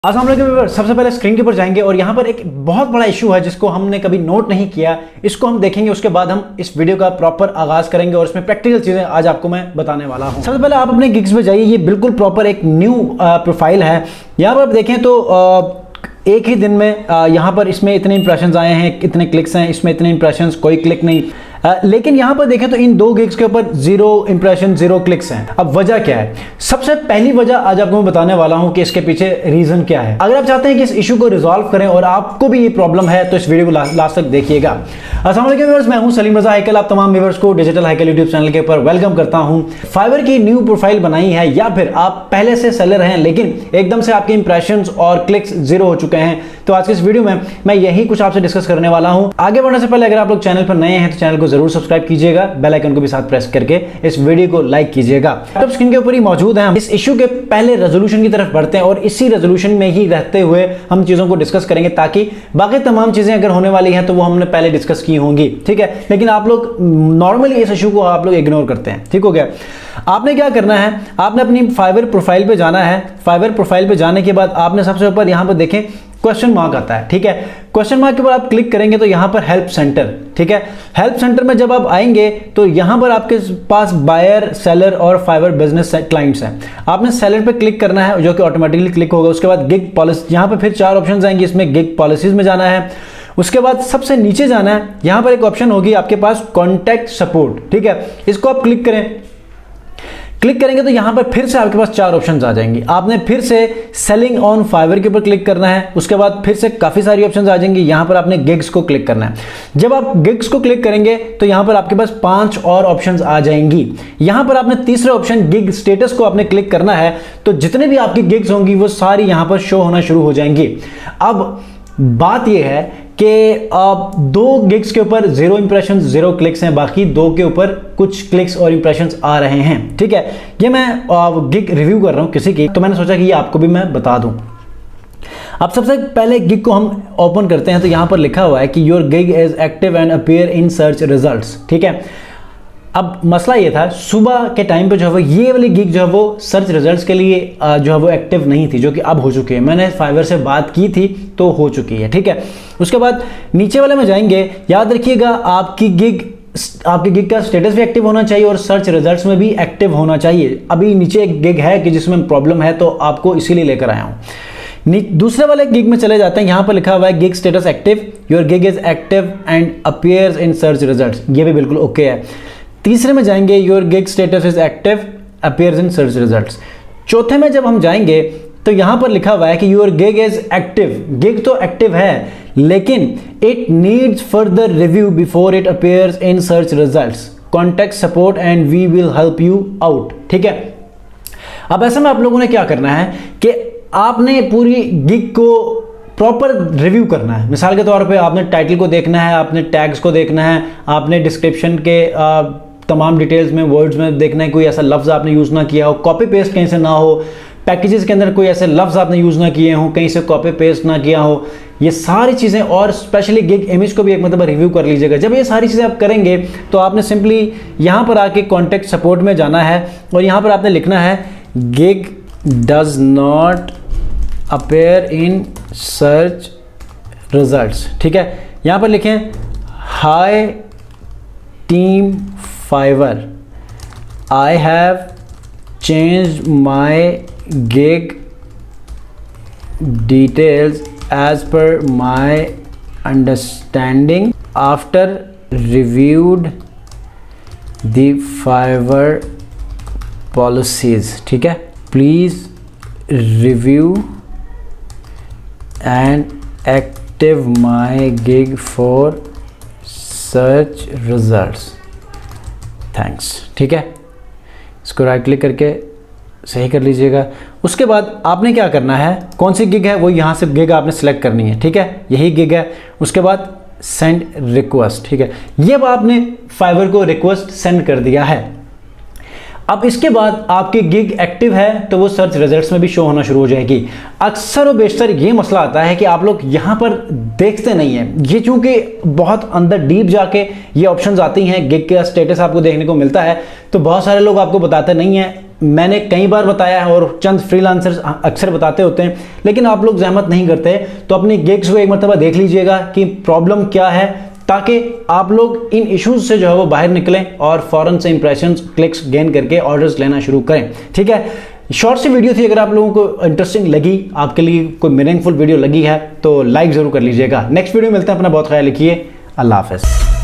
अस्सलाम वालेकुम व्यूअर्स, सबसे पहले स्क्रीन के ऊपर जाएंगे और यहाँ पर एक बहुत बड़ा इशू है जिसको हमने कभी नोट नहीं किया। इसको हम देखेंगे, उसके बाद हम इस वीडियो का प्रॉपर आगाज करेंगे और इसमें प्रैक्टिकल चीजें आज आपको मैं बताने वाला हूँ। सबसे पहले आप अपने गिग्स पे जाइए। ये बिल्कुल प्रॉपर एक न्यू प्रोफाइल है। यहाँ पर आप देखें तो एक ही दिन में यहाँ पर इसमें इतने इंप्रेशंस आए हैं, इतने क्लिक्स हैं, इसमें इतने इंप्रेशंस, कोई क्लिक नहीं। लेकिन यहाँ पर देखें तो इन दो गिग्स के ऊपर 0 इंप्रेशन 0 क्लिक्स हैं। अब वजह क्या है? सबसे पहली वजह आज आपको मैं बताने वाला हूँ कि इसके पीछे रीजन क्या है। अगर आप चाहते हैं कि इस इशू को रिजॉल्व करें और आपको भी ये प्रॉब्लम है तो इस वीडियो को लास्ट तक देखिएगा। अस्सलाम वालेकुम व्यूअर्स, मैं हूं सलीम रजा हैकल। आप तमाम व्यूअर्स को डिजिटल हैकल यूट्यूब चैनल के ऊपर वेलकम करता हूं। फाइवर की न्यू प्रोफाइल बनाई है या फिर आप पहले से सेलर हैं लेकिन एकदम से आपके इंप्रेशंस और क्लिक्स 0 हो चुके हैं, तो आज के इस वीडियो में मैं यही कुछ आपसे डिस्कस करने वाला हूं। आगे बढ़ने से पहले अगर आप लोग चैनल पर नए हैं तो चैनल को जरूर सब्सक्राइब कीजिएगा, बेल आइकन को भी साथ प्रेस करके इस वीडियो को लाइक कीजिएगा। तो स्क्रीन के ऊपर ही मौजूद है। इस इशू के पहले रेजोल्यूशन की तरफ बढ़ते हैं और इसी रेजोल्यूशन में ही रहते हुए हम चीजों को डिस्कस करेंगे ताकि बाकी तमाम चीजें अगर होने वाली हैं तो वो हमने पहले डिस्कस की होंगी, ठीक है। लेकिन आप लोग नॉर्मली इस इशू को आप लोग इग्नोर करते हैं, ठीक हो गया। आपने क्या करना है, आपने अपनी फाइवर प्रोफाइल पे जाना है। फाइवर प्रोफाइल पे जाने के बाद आपने सबसे ऊपर यहां पर देखें क्वेश्चन मार्क आता है, ठीक है। क्वेश्चन मार्क के ऊपर आप क्लिक करेंगे तो यहां पर हेल्प सेंटर, ठीक है। हेल्प सेंटर में जब आप आएंगे तो यहां पर आपके पास बायर, सेलर और फाइवर बिजनेस क्लाइंट्स हैं। आपने सेलर पे क्लिक करना है जो कि ऑटोमेटिकली क्लिक होगा। उसके बाद गिग पॉलिसी, यहां पर फिर 4 ऑप्शंस आएंगे। इसमें गिग पॉलिसीज में जाना है। उसके बाद सबसे नीचे जाना है, यहां पर एक ऑप्शन होगी आपके पास कॉन्टैक्ट सपोर्ट, ठीक है। इसको आप क्लिक करें। क्लिक करेंगे तो यहां पर फिर से आपके पास 4 ऑप्शंस आ जाएंगे। आपने फिर से सेलिंग ऑन फाइवर के ऊपर क्लिक करना है। उसके बाद फिर से काफी सारी ऑप्शंस आ जाएंगी। यहां पर आपने गिग्स को क्लिक करना है। जब आप गिग्स को क्लिक करेंगे तो यहां पर आपके पास 5 और ऑप्शंस आ जाएंगी। यहां पर आपने तीसरे ऑप्शन गिग स्टेटस को आपने क्लिक करना है तो जितने भी आपकी गिग्स होंगी वो सारी यहां पर शो होना शुरू हो जाएंगी। अब बात यह है कि अब 2 गिग्स के ऊपर 0 इंप्रेशन 0 क्लिक्स हैं, बाकी 2 के ऊपर कुछ क्लिक्स और इंप्रेशंस आ रहे हैं, ठीक है। ये मैं गिग रिव्यू कर रहा हूं किसी की, तो मैंने सोचा कि ये आपको भी मैं बता दूं। अब सबसे पहले गिग को हम ओपन करते हैं तो यहां पर लिखा हुआ है कि your gig is active and appear in search results, ठीक है। अब मसला ये था, सुबह के टाइम पे जो है वो ये वाली गिग जो है वो सर्च रिजल्ट्स के लिए जो है वो एक्टिव नहीं थी, जो कि अब हो चुकी है। मैंने फाइवर से बात की थी तो हो चुकी है, ठीक है। उसके बाद नीचे वाले में जाएंगे। याद रखिएगा आपकी गिग का स्टेटस भी एक्टिव होना चाहिए और सर्च रिजल्ट्स में भी एक्टिव होना चाहिए। अभी नीचे एक गिग है कि जिसमें प्रॉब्लम है तो आपको इसीलिए लेकर आया हूं। दूसरे वाले गिग में चले जाते हैं। यहां पर लिखा हुआ है gig status active, your gig is active and appears in search results, ये भी बिल्कुल ओके है। तीसरे में जाएंगे, your gig status is active appears in search results. चौथे में जब हम जाएंगे तो यहां पर लिखा हुआ है कि your gig is active. Gig तो एक्टिव है लेकिन it needs further review before it appears in search results, contact support and we will help you out, ठीक है। अब ऐसे में आप लोगों ने क्या करना है कि आपने पूरी गिग को प्रॉपर रिव्यू करना है। मिसाल के तौर पे आपने टाइटल को देखना है, आपने टैग्स को देखना है, आपने डिस्क्रिप्शन के तमाम डिटेल्स में, वर्ड्स में देखना है कोई ऐसा लफ्ज आपने यूज ना किया हो, कॉपी पेस्ट कहीं से ना हो, पैकेजेस के अंदर कोई ऐसे लफ्ज आपने यूज ना किए हो, कहीं से कॉपी पेस्ट ना किया हो, ये सारी चीजें। और स्पेशली गिग इमेज को भी एक मतलब रिव्यू कर लीजिएगा। जब ये सारी चीजें आप करेंगे तो आपने सिंपली यहां पर आके कॉन्टैक्ट सपोर्ट में जाना है और यहां पर आपने लिखना है gig does not appear in search results, ठीक है। यहां पर लिखें hi team Fiverr, I have changed my gig details as per my understanding after reviewed the Fiverr policies, ठीक है। Please review and active my gig for search results, thanks, ठीक है। इसको राइट क्लिक करके सही कर लीजिएगा। उसके बाद आपने क्या करना है, कौन सी गिग है वो यहाँ से गिग आपने सेलेक्ट करनी है, ठीक है। यही गिग है। उसके बाद सेंड रिक्वेस्ट, ठीक है। ये अब आपने फाइवर को रिक्वेस्ट सेंड कर दिया है। अब इसके बाद आपकी गिग एक्टिव है तो वो सर्च रिजल्ट्स में भी शो होना शुरू हो जाएगी। अक्सर और बेशतर ये मसला आता है कि आप लोग यहाँ पर देखते नहीं हैं। ये चूंकि बहुत अंदर डीप जाके ये ऑप्शंस आती हैं, गिग का स्टेटस आपको देखने को मिलता है, तो बहुत सारे लोग आपको बताते नहीं हैं मैंने कई बार बताया है और चंद फ्रीलांसर्स अक्सर बताते होते हैं, लेकिन आप लोग जहमत नहीं करते। तो अपनी गिग्स को एक मरतबा देख लीजिएगा कि प्रॉब्लम क्या है, ताकि आप लोग इन इश्यूज से जो है वो बाहर निकलें और फौरन से इंप्रेशंस, क्लिक्स गेन करके ऑर्डर्स लेना शुरू करें। ठीक है, शॉर्ट सी वीडियो थी। अगर आप लोगों को इंटरेस्टिंग लगी, आपके लिए कोई मीनिंगफुल वीडियो लगी है तो लाइक जरूर कर लीजिएगा। नेक्स्ट वीडियो मिलते हैं, अपना बहुत ख्याल रखिए। अल्लाह हाफ़िज़।